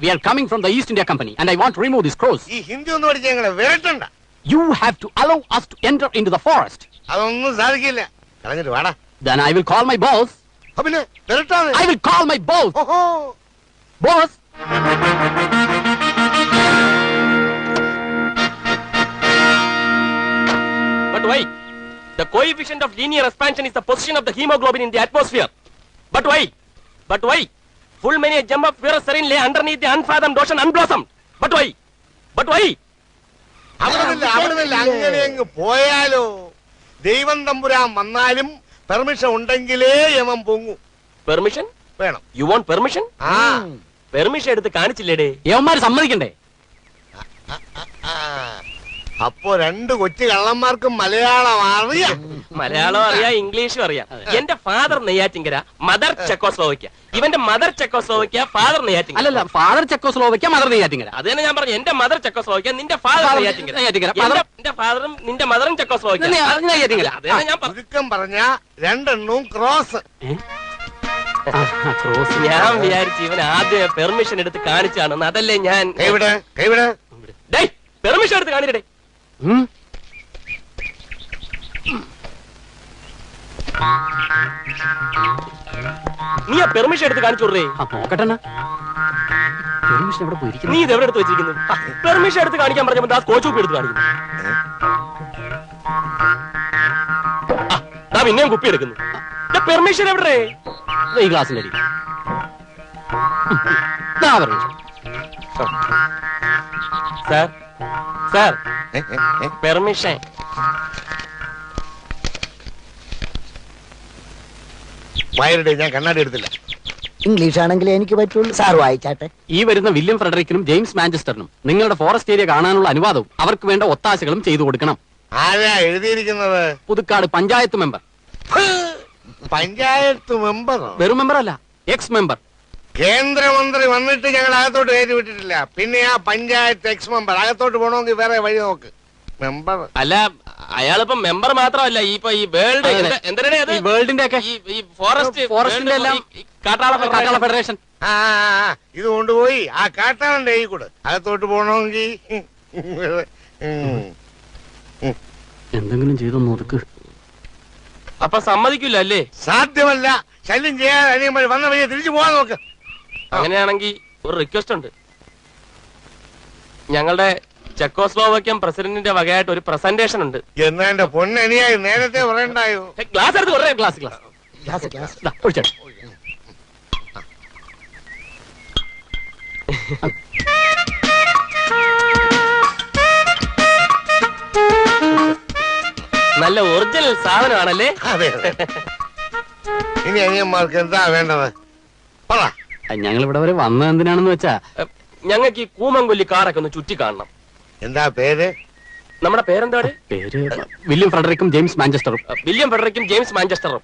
We are coming from the East India Company and I want to remove this cross. ഈ ഹിന്ദി ഒന്നും പഠിച്ച് ഞങ്ങളെ വിരട്ടണ്ട. You have to allow us to enter into the forest. അതൊന്നും സാധിക്കില്ല. കളഞ്ഞിട്ട് വാടാ. Then I will call my boss. പിന്നെ വിരട്ടാതെ. I will call my boss. ഓഹോ. Boss. But why? The coefficient of linear expansion is the position of the hemoglobin in the atmosphere. But why? But why? Full many a gem of purest serene lay underneath the unfathomed ocean unblossomed. But why? But why? അവിടെ അങ്ങനെ അങ്ങ് പോയാലോ? ദൈവം തമ്പുരാൻ വന്നാലും permission ഉണ്ടെങ്കിലേ യമൻ പൊങ്ങൂ. Permission വേണം. You want permission? പെർമിഷൻ എടുത്ത് കാണിച്ചില്ലേടേ? യവന്മാര് സമ്മതിക്കണ്ടേ? അപ്പോ രണ്ട് കൊച്ചു കള്ളന്മാർക്കും മലയാളം അറിയാം. മലയാളം അറിയാം, ഇംഗ്ലീഷും അറിയാം. എന്റെ ഫാദർ നെയ്യാറ്റിങ്കര, മദർ ചെക്കോസ്ലോവക്യ. ഇവന്റെ മദർ ചെക്കോസ്ലോവക്യ, ഫാദർ നെയ്യാറ്റിങ്കര. അല്ലല്ല, ഫാദർ ചെക്കോസ്ലോവക്യ, മദർ നെയ്യാറ്റിങ്കര. അത് തന്നെ ഞാൻ പറഞ്ഞു. എന്റെ മദർ ചെക്കോസ്ലോവക്യ, നിന്റെ ഫാദർ നെയ്യാറ്റിങ്കര. എന്റെ ഫാദറും നിന്റെ മദറും ചെക്കോസ്ലോവക്യ. അത് തന്നെ ഞാൻ ചുരുക്കം പറഞ്ഞ രണ്ടെണ്ണവും ക്രോസ്. ഞാൻ വിചാരിച്ചു ഇവൻ ആദ്യം പെർമിഷൻ എടുത്ത് കാണിച്ചാണെന്ന്. അതല്ലേ ഞാൻ. പെർമിഷൻ എടുത്ത് കാണിക്കട്ടെ. നീ ആ പെർമിഷൻ എടുത്ത് കാണിച്ചു കൊടുത്തേ. നീ ഇത് എവിടെ എടുത്ത് വെച്ചിരിക്കുന്നു? പെർമിഷൻ എടുത്ത് കാണിക്കാൻ പറഞ്ഞപ്പോ ആ സ്കോച്ച് എടുത്ത് കാണിക്കുന്നു. പിന്നെയും കുപ്പി എടുക്കുന്നു. പെർമിഷൻ എവിടെ? ഈ ക്ലാസ്സിലടി സാർ, സാർ പെർമിഷൻ. ഞാൻ കണ്ണാടി എടുത്തില്ല. ഇംഗ്ലീഷ് ആണെങ്കിൽ എനിക്ക് പറ്റുള്ളൂ. സാർ വായിച്ചാട്ടെ. ഈ വരുന്ന വില്യം ഫ്രെഡറിക്കിനും ജെയിംസ് മാഞ്ചസ്റ്ററിനും നിങ്ങളുടെ ഫോറസ്റ്റ് ഏരിയ കാണാനുള്ള അനുവാദവും അവർക്ക് വേണ്ട ഒത്താശകളും ചെയ്തു കൊടുക്കണം. ആരാ എഴുതിയിരിക്കുന്നത്? പുതുക്കാട് പഞ്ചായത്ത് മെമ്പർ. പഞ്ചായത്ത് മെമ്പർ? വെറും മെമ്പർ അല്ല, എക്സ് മെമ്പർ. കേന്ദ്രമന്ത്രി വന്നിട്ട് ഞങ്ങൾ അകത്തോട്ട് കയറ്റി വിട്ടിട്ടില്ല. പിന്നെ ആ പഞ്ചായത്ത് എക്സ് മെമ്പർ അകത്തോട്ട് പോകണമെങ്കിൽ വേറെ വഴി നോക്ക്. മെമ്പർ അല്ല, അയാളിപ്പോ മെമ്പർ മാത്രമല്ല, ഈ വേൾഡ് വേൾഡിന്റെ ഒക്കെ ഫോറസ്റ്റിന്റെ എല്ലാം കാട്ടാള ഫെഡറേഷൻ. ഇത് കൊണ്ടുപോയി ആ കാട്ടാളന്റെ കൈ കൂടെ അകത്തോട്ട് പോകണമെങ്കിൽ എന്തെങ്കിലും ചെയ്തു നോക്ക്. അപ്പൊ സമ്മതിക്കില്ല അല്ലേ? സാധ്യമല്ല. ശല്യം ചെയ്യാതെ വന്ന വഴിയെ തിരിച്ചു പോകാൻ നോക്ക്. അങ്ങനെയാണെങ്കിൽ ഒരു റിക്വസ്റ്റ് ഉണ്ട്. ഞങ്ങളുടെ ചെക്കോസ്ലോവക്യൻ പ്രസിഡന്റിന്റെ വകയായിട്ട് ഒരു പ്രസന്റേഷൻ ഉണ്ട്. എന്നാ എന്റെ പൊന്നനിയായി നേരത്തെ പറയണ്ടായോ? ഗ്ലാസ് എടുത്ത് കുറേ ഗ്ലാസ് നല്ല ഒറിജിനൽ സാധനമാണല്ലേ? അതെ. ഇനി അനിയന്മാർക്ക് എന്താ വേണ്ടത്? ഞങ്ങൾ ഇവിടെ വരെ വന്നത് എന്തിനാണെന്ന് വെച്ചാ, ഞങ്ങൾക്ക് ഈ കൂമൻകൊല്ലി കാറൊക്കെ ഒന്ന് ചുറ്റി കാണണം. എന്താ പേര്? നമ്മുടെ പേരെന്താണ്? പേര് വില്യം ഫ്രെഡറിക്കും ജെയിംസ് മാഞ്ചസ്റ്ററും. വില്യം ഫ്രെഡറിക്കും ജെയിംസ് മാഞ്ചസ്റ്ററും.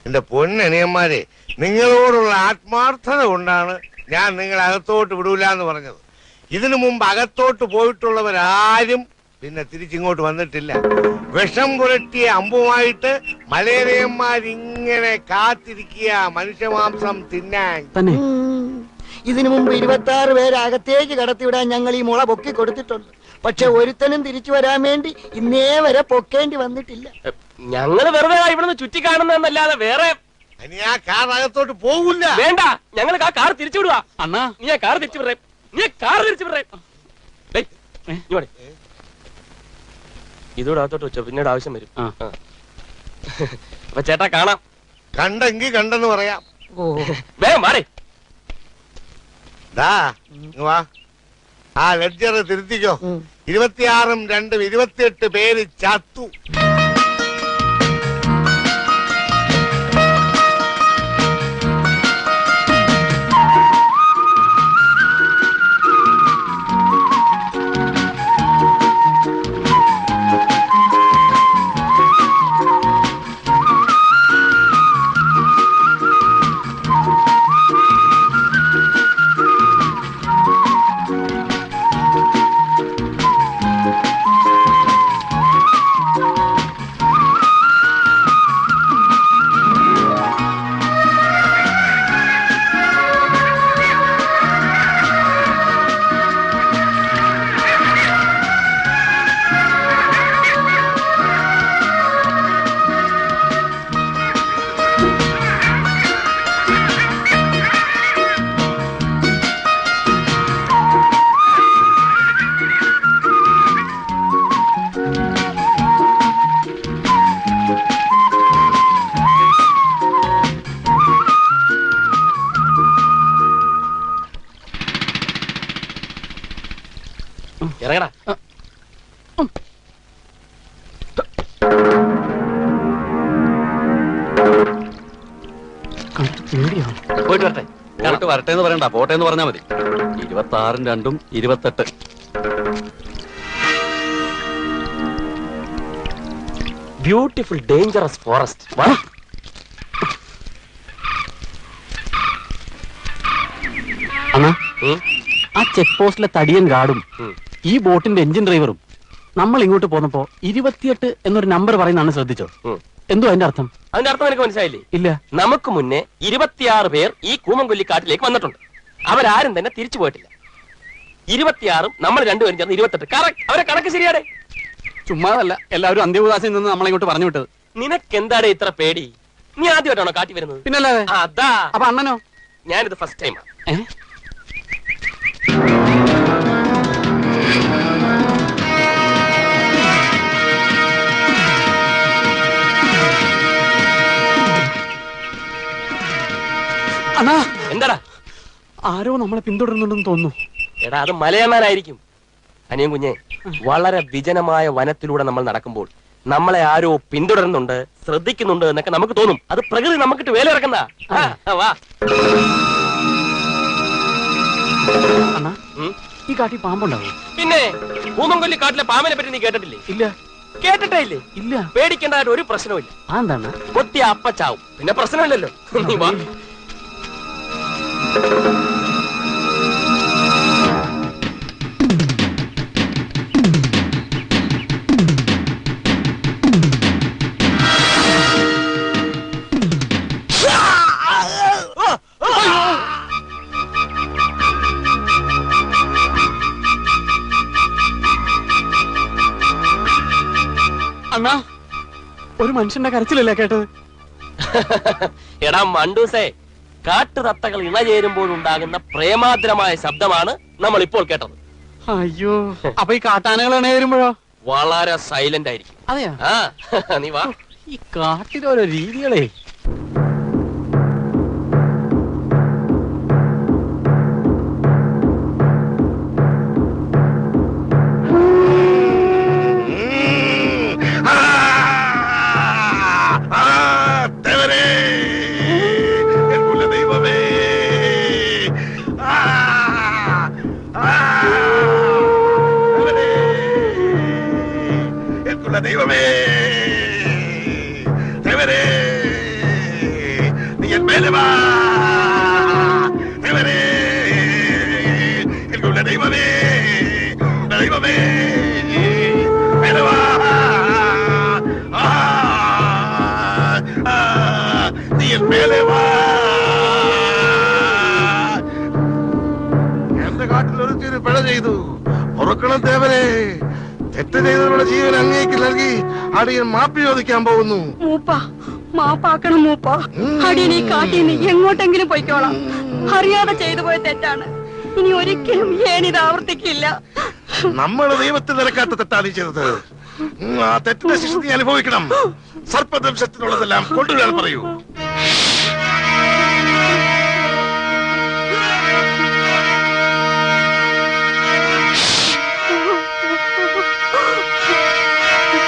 എന്റെ പൊന്നനിയന്മാരെ, നിങ്ങളോടുള്ള ആത്മാർത്ഥത കൊണ്ടാണ് ഞാൻ നിങ്ങളെ അകത്തോട്ട് വിടൂല എന്ന് പറഞ്ഞത്. ഇതിനു മുമ്പ് അകത്തോട്ട് പോയിട്ടുള്ളവരാരും പിന്നെ തിരിച്ചിങ്ങോട്ട് വന്നിട്ടില്ല. വിഷം പുരട്ടിയ അമ്പുമായിട്ട് മലയരയന്മാരിങ്ങനെ കാത്തിരിക്കുക മനുഷ്യമാംസം തിന്നാൻ. ഇതിനു മുമ്പ് 26 പേരെ അകത്തേക്ക് കടത്തിവിടാൻ ഞങ്ങൾ ഈ മുള പൊക്കി കൊടുത്തിട്ടുണ്ട്. പക്ഷെ ഒരുത്തനും തിരിച്ചു വരാൻ വേണ്ടി ഇന്നേ വരെ പൊക്കേണ്ടി വന്നിട്ടില്ല. ഞങ്ങള് വെറുതെ ഇവിടുന്ന് ചുറ്റി കാണുന്നതല്ലാതെ വേറെ ആ കാർ അകത്തോട്ട് പോകില്ല. വേണ്ട, ഞങ്ങൾ ആ കാർ തിരിച്ചു വിടുക. അണ്ണാ, നീ ആ കാർ തിരിച്ചു വിടേ. നീ കാർ തിരിച്ചു വിടേ. ഇതോടെ അകത്തോട്ട് വെച്ചോ, പിന്നീട് ആവശ്യം വരും. അപ്പൊ ചേട്ടാ കാണാം. കണ്ടെങ്കിൽ കണ്ടെന്ന് പറയാം. വേഗം മാറി വാ. ആ ലെഡ്ജർ തിരുത്തിക്കോ. 26ഉം 2ഉം 28 പേര് ചത്തു. പോയിട്ട് വരട്ടെ. പോയിട്ട് വരട്ടെ എന്ന് പറയണ്ട, പോട്ടെ എന്ന് പറഞ്ഞാൽ മതി. 26 2 28. Beautiful dangerous forest. അണ്ണാ, ആ ചെക്ക് പോസ്റ്റിലെ തടിയൻ ഗാർഡും ഈ ബോട്ടിന്റെ എഞ്ചിൻ ഡ്രൈവറും നമ്മൾ ഇങ്ങോട്ട് പോന്നപ്പോ 28 എന്നൊരു നമ്പർ പറയുന്നതാണ്, ശ്രദ്ധിച്ചോ? എന്തോ അതിന്റെ അർത്ഥം? അതിന്റെ അർത്ഥം എനിക്ക് മനസ്സിലായില്ലേ? ഇല്ല. നമുക്ക് മുന്നേ 26 പേർ ഈ കൂമംകൊല്ലിക്കാട്ടിലേക്ക് വന്നിട്ടുണ്ട്. അവരാരും തന്നെ തിരിച്ചു പോയിട്ടില്ല. 26 നമ്മൾ രണ്ടുപേരും ചേർന്ന് 28. കറക്റ്റ്. അവരെ കണക്ക് ശരിയാടേ. ചുമ്മാതല്ല, എല്ലാവരും അന്ത്യവകാശം നിന്ന് നമ്മളെ ഇങ്ങോട്ട് പറഞ്ഞു വിട്ടത്. നിനക്ക് എന്താടേ ഇത്ര പേടി? നീ ആദ്യമായിട്ടാണോ കാട്ടി വരുന്നത്? പിന്നല്ലാതെ. അതാ. അപ്പൊ അണ്ണനോ? ഞാനിത് ഫസ്റ്റ് ടൈം. അണ്ണാ, എന്താടാ? ആരോ നമ്മളെ പിന്തുടരുന്നുണ്ടെന്ന് തോന്നുന്നു. എടാ, അത് മലയണ്ണാനായിരിക്കും. അനിയൻ കുഞ്ഞെ, വളരെ വിജനമായ വനത്തിലൂടെ നമ്മൾ നടക്കുമ്പോൾ നമ്മളെ ആരോ പിന്തുടരുന്നുണ്ട്, ശ്രദ്ധിക്കുന്നുണ്ട് എന്നൊക്കെ നമുക്ക് തോന്നും. അത് പ്രകൃതി നമുക്കിട്ട് വേല ഇറക്കുന്ന. വാ. അണ്ണാ, ഈ കാട്ടി പാമ്പുണ്ടാവും? പിന്നെ കൂമംകൊല്ലി കാട്ടിലെ പാമ്പിനെ പറ്റി നീ കേട്ടിട്ടില്ലേ? ഇല്ല. കേട്ടിട്ടേ ഇല്ലേ? ഇല്ല. പേടിക്കേണ്ടതായിട്ട് ഒരു പ്രശ്നവും ഇല്ല. എന്താണ്? കൊത്തിയ അപ്പച്ചാവും, പിന്നെ പ്രശ്നമില്ലല്ലോ. നീ വാ. അണ്ണാ, ഒരു മനുഷ്യന്റെ കരച്ചിലല്ലേ കേട്ടത്? എടാ മണ്ടൂസേ, കാട്ടുതത്തകൾ ഇണചേരുമ്പോഴുണ്ടാകുന്ന പ്രേമാദ്രമായ ശബ്ദമാണ് നമ്മൾ ഇപ്പോൾ കേട്ടത്. അയ്യോ, അപ്പൊ ഈ കാട്ടാനകൾ ഇണ വരുമ്പോഴോ? വളരെ സൈലന്റ് ആയിരിക്കും. അതെയാ? നീ വാ. ഈ കാട്ടിലോരോ രീതികളെ. ദൈവമേ, ദൈവമേ, നീ എൻ മേലെ വാ. ദൈവമേ, എനിക്കുള്ള ദൈവമേ, ദൈവമേ, മേലെ വാ. നീ എൻ മേലെ വാ. എന്റെ കാട്ടിൽ ഒരു പിഴ ചെയ്തു, പൊറുക്കണം ദേവനെ. തെറ്റ് ചെയ്തവരുടെ ജീവൻ അങ്ങേക്ക് നൽകി അടിയൻ മാപ്പി ചോദിക്കാൻ പോകുന്നു. മൂപ്പ, മാപ്പാക്കണം മൂപ്പ. അടിയൻ ഈ കാട്ടിന്ന് എങ്ങോട്ടെങ്കിലും പോയിക്കോളാം. അറിയാതെ ചെയ്തു പോയ തെറ്റാണ്. ഇനി ഒരിക്കലും ഏനിത് ആവർത്തിക്കില്ല. നമ്മൾ ദൈവത്തിൽ നിരക്കാത്ത തെറ്റാണ് ചെയ്തത്. ആ തെറ്റിന്റെ ശിക്ഷ നീ അനുഭവിക്കണം. സർപ്പദംശത്തിനുള്ളതെല്ലാം കൊണ്ടുവരാൻ പറയൂ.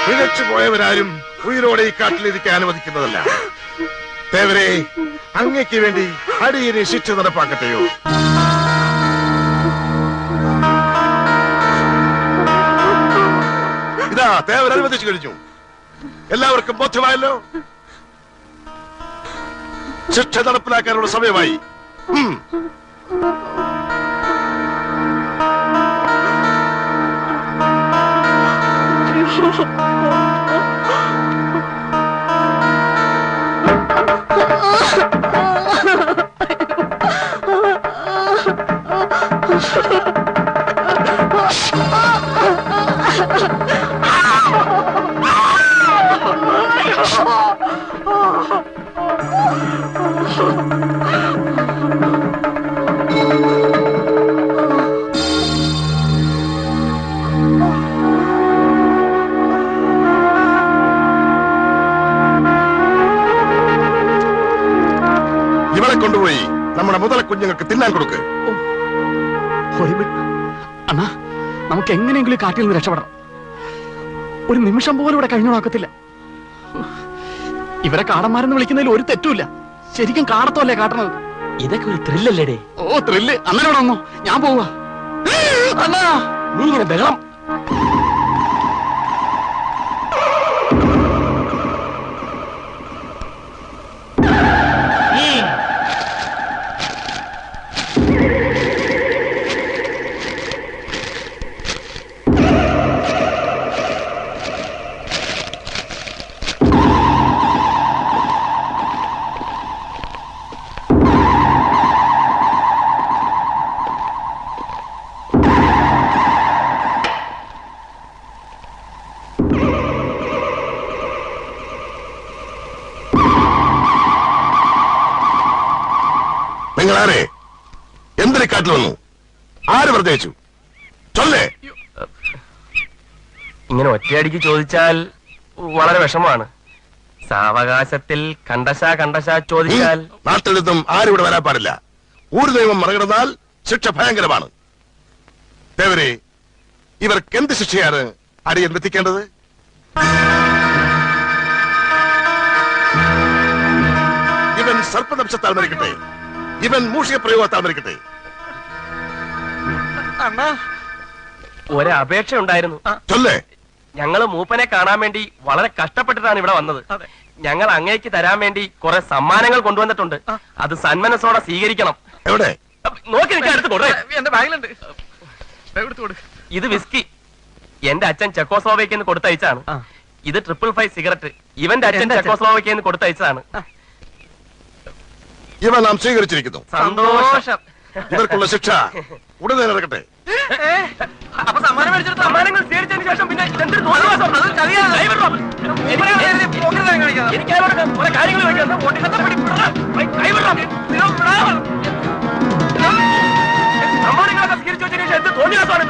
പിഴച്ചു പോയവരാരും ഉയരോടെ ഈ കാട്ടിലിരിക്കാൻ അനുവദിക്കുന്നതല്ല. ദേവരെ, അങ്ങയ്ക്ക് വേണ്ടി അടിയനെ ശിക്ഷ നടപ്പാക്കട്ടെയോ? ഇതാ ദേവർ അനുവദിച്ചു കഴിഞ്ഞു. എല്ലാവർക്കും ബോധ്യമായല്ലോ. ശിക്ഷ നടപ്പിലാക്കാനുള്ള സമയമായി. ഇവളെ കൊണ്ടുപോയി നമ്മുടെ മുതല കുഞ്ഞുങ്ങൾക്ക് തിന്നാൻ കൊടുക്ക്. അണ്ണാ, നമുക്ക് എങ്ങനെയെങ്കിലും കാട്ടിൽ നിന്ന് രക്ഷപ്പെടണം. ഒരു നിമിഷം പോലും ഇവിടെ കഴിഞ്ഞോളാക്കത്തില്ല. ഇവരെ കാടന്മാരെന്ന് വിളിക്കുന്നതിൽ ഒരു തെറ്റുമില്ല. ശരിക്കും കാണത്തോല്ലേ കാട്ടണത്? ഇതൊക്കെ ഒരു ത്രില്ലല്ലേടേ? ഓ ത്രില്ല്. അന്നേരം വന്നോ, ഞാൻ പോവാ. അണ്ണാ നീ ഇങ്ങനെ ബഹളം. നിങ്ങളാരെ എന്തിനെ കാട്ടിൽ വന്നു? ആര് പ്രത്യേകിച്ചു? ചൊല്ലേ. ഇങ്ങനെ ഒറ്റയടിക്ക് ചോദിച്ചാൽ വളരെ വിഷമമാണ്. സാവകാശത്തിൽ കണ്ടശ ചോദിച്ചാൽ. നാട്ടിലെത്തും ആരും ഇവിടെ വരാൻ പാടില്ല. ഒരു ദൈവം മറികടന്നാൽ ശിക്ഷ ഭയങ്കരമാണ്. ദേവരെ, ഇവർക്ക് എന്ത് ശിക്ഷയാണ് അടിയൻ എത്തിക്കേണ്ടത്? ഇവൻ സർപ്പദംശത്താൽ മരിക്കട്ടെ, ഇവൻ മൂഷിക പ്രയോഗത്താൽ മരിക്കട്ടെ. ഒരപേക്ഷ ഉണ്ടായിരുന്നു. ചൊല്ലേ. ഞങ്ങള് മൂപ്പനെ കാണാൻ വേണ്ടി വളരെ കഷ്ടപ്പെട്ടിട്ടാണ് ഇവിടെ വന്നത്. ഞങ്ങൾ അങ്ങേക്ക് തരാൻ വേണ്ടി കുറെ സമ്മാനങ്ങൾ കൊണ്ടുവന്നിട്ടുണ്ട്. അത് സന്മനസ്സോടെ സ്വീകരിക്കണം. എവിടെ? നോക്കി നിൽക്കാൻ എടുത്ത് കൊടു. എന്റെ ബാഗിലുണ്ട്. ഇത് വിസ്കി എന്റെ അച്ഛൻ ചെക്കോസ്ലോവേക്കിന്ന് കൊടുത്തയച്ചാണ്. ഇത് 555 സിഗരറ്റ് ഇവന്റെ അച്ഛൻ ചെക്കോസ്ലോവേക്കിന്ന് കൊടുത്തയച്ചതാണ്. ഇവ നാം സ്വീകരിച്ചിരിക്കുന്നു. സന്തോഷം. ഇവർക്കുള്ള ശിക്ഷ ഉടനെ നടക്കട്ടെ. അപ്പൊ സമ്മാനം മേടിച്ചെടുത്ത സമ്മാനങ്ങൾ സ്വീകരിച്ചതിന് ശേഷം പിന്നെ എന്തൊരു തോന്നിവാസം. എനിക്ക് കുറെ കാര്യങ്ങൾ സമ്മാനങ്ങളൊക്കെ സ്വീകരിച്ചു വെച്ചതിന് ശേഷം എന്ത് തോന്നിവാസമാണ്?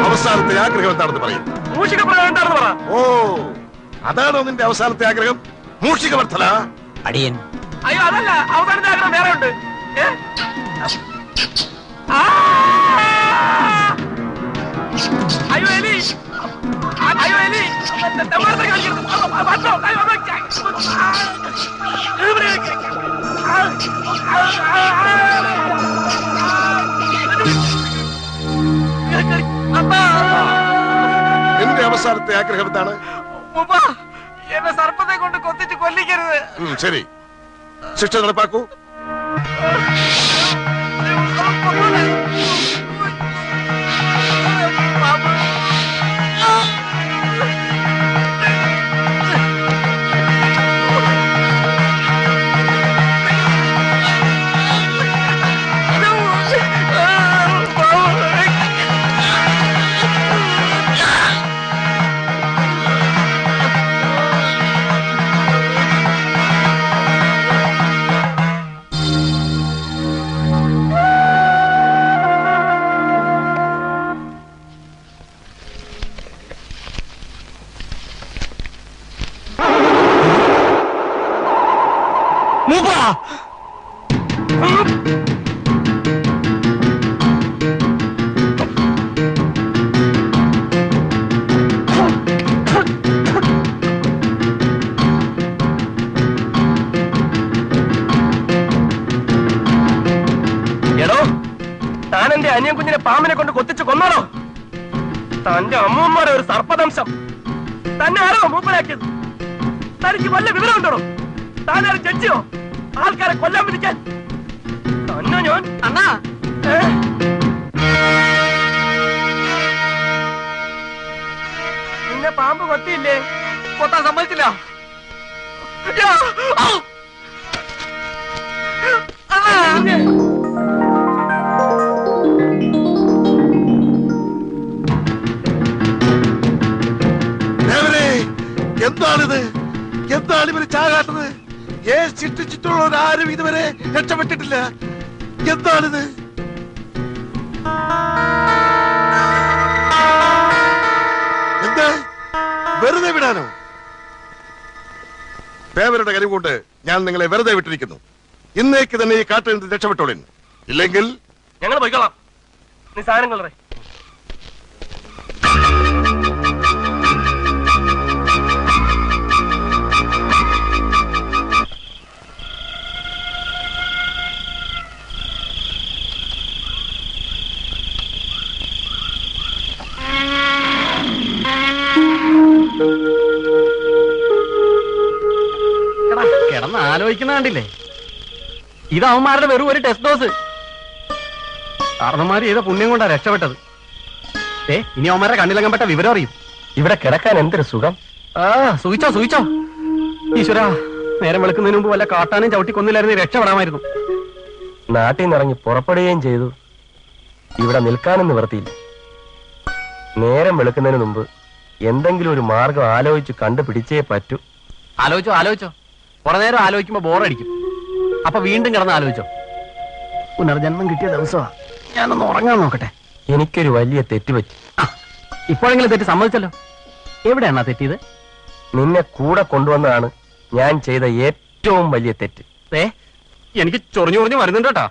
അവസാനത്തെ ആഗ്രഹം എന്താണെന്ന് പറയും. മൂഷിക പ്രയോഗം എന്താണെന്ന് പറ. ഓ, അതാണോ നിന്റെ അവസാനത്തെ ആഗ്രഹം? മൂഷിക വർദ്ധന? അടിയൻ. അയ്യോ, അതല്ല. അവസാനത്തെ ആഗ്രഹം വേറെ ഉണ്ട്. അയ്യോ എലി, അയ്യോ എലി. നിന്റെ അവസാനത്തെ ആഗ്രഹം എന്താണ്? എന്നെ സർപ്പത്തെ കൊണ്ട് കൊത്തിച്ച് കൊല്ലിക്കരുത്. ശരി, ശിക്ഷ നടപ്പാക്കൂ. താനെന്റെ അനിയൻ കുഞ്ഞിനെ പാമ്പിനെ കൊണ്ട് കൊത്തിച്ച് കൊന്നോളോ? തന്റെ അമ്മൂമ്മയുടെ ഒരു സർപ്പദംശം തന്നെ ആരോ മൂപ്പനാക്കിയത്? തനിക്ക് വല്ല വിവരം ഉണ്ടോ? താനാരും ജഡ്ജിയോ ആൾക്കാരെ കൊല്ലാൻ വിധിക്കാൻ? തന്നെ ഞാൻ അണ്ണാ, നിന്നെ പാമ്പ് കൊത്തിയില്ലേ? കൊത്താൻ സമ്മതിച്ചില്ല. എന്താണിത്? എന്താണ് ഇവര് ചാകാട്ടത്? ശിക്ഷിച്ചിട്ടുള്ളവരാരും ഇതുവരെ രക്ഷപ്പെട്ടിട്ടില്ല. എന്താണിത്? എന്താ വെറുതെ വിടാനോ? തേവരുടെ കാര്യം കൊണ്ട് ഞാൻ നിങ്ങളെ വെറുതെ വിട്ടിരിക്കുന്നു. ഇന്നേക്ക് തന്നെ ഈ കാട്ടിൽ നിന്ന് രക്ഷപ്പെട്ടോളിൻ. ഇല്ലെങ്കിൽ ഞങ്ങൾ പോയിക്കോളാം. നീ സാധനങ്ങളെ കിടന്ന് ആലോചിക്കുന്ന കണ്ടില്ലേ? ഇത് അവന്മാരുടെ വെറും ഒരു ടെസ്റ്റ് ഡോസ്. കാരണന്മാര് ചെയ്ത പുണ്യം കൊണ്ടാ രക്ഷപ്പെട്ടത്. ഇനി അവന്മാരുടെ കണ്ണിലങ്ങപ്പെട്ട വിവരം അറിയും. ഇവിടെ കിടക്കാൻ എന്തൊരു സുഖം. സൂചിച്ചോ ഈശ്വര, നേരം വെളുക്കുന്നതിന് മുമ്പ് വല്ല കാട്ടാനും ചവിട്ടി കൊന്നില്ലായിരുന്നു രക്ഷപ്പെടാമായിരുന്നു. നാട്ടിൽ നിന്ന് ഇറങ്ങി പുറപ്പെടുകയും ചെയ്തു. ഇവിടെ നിൽക്കാനും നിവർത്തിയില്ല. നേരം വെളുക്കുന്നതിന് മുമ്പ് എന്തെങ്കിലും ഒരു മാർഗം ആലോചിച്ച് കണ്ടുപിടിച്ചേ പറ്റൂ. ആലോചിച്ചോ കുറെ നേരം ആലോചിക്കുമ്പോ ബോറടിക്കും. അപ്പൊ വീണ്ടും കിടന്ന് ആലോചിച്ചോ. പുനർജന്മം കിട്ടിയ ദിവസമാ. ഞാനൊന്ന് ഉറങ്ങാൻ നോക്കട്ടെ. എനിക്കൊരു വലിയ തെറ്റ് പറ്റി. ഇപ്പോഴെങ്കിലും തെറ്റ് സമ്മതിച്ചല്ലോ. എവിടെയാണോ തെറ്റിയത്? നിന്നെ കൂടെ കൊണ്ടുവന്നതാണ് ഞാൻ ചെയ്ത ഏറ്റവും വലിയ തെറ്റ്. എനിക്ക് ചൊറിഞ്ഞു വരുന്നുണ്ട് കേട്ടാ.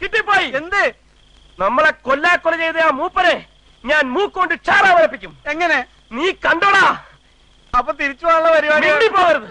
കിട്ടിപ്പോയി. എന്ത്? നമ്മളെ കൊല്ലാക്കൊല ചെയ്ത ആ മൂപ്പരെ ഞാൻ മൂക്കൊണ്ട് ചാറാ വരപ്പിക്കും. എങ്ങനെ? നീ കണ്ടോടാ. അപ്പൊ തിരിച്ചു പോകാനുള്ള പരിപാടി പോകരുത്.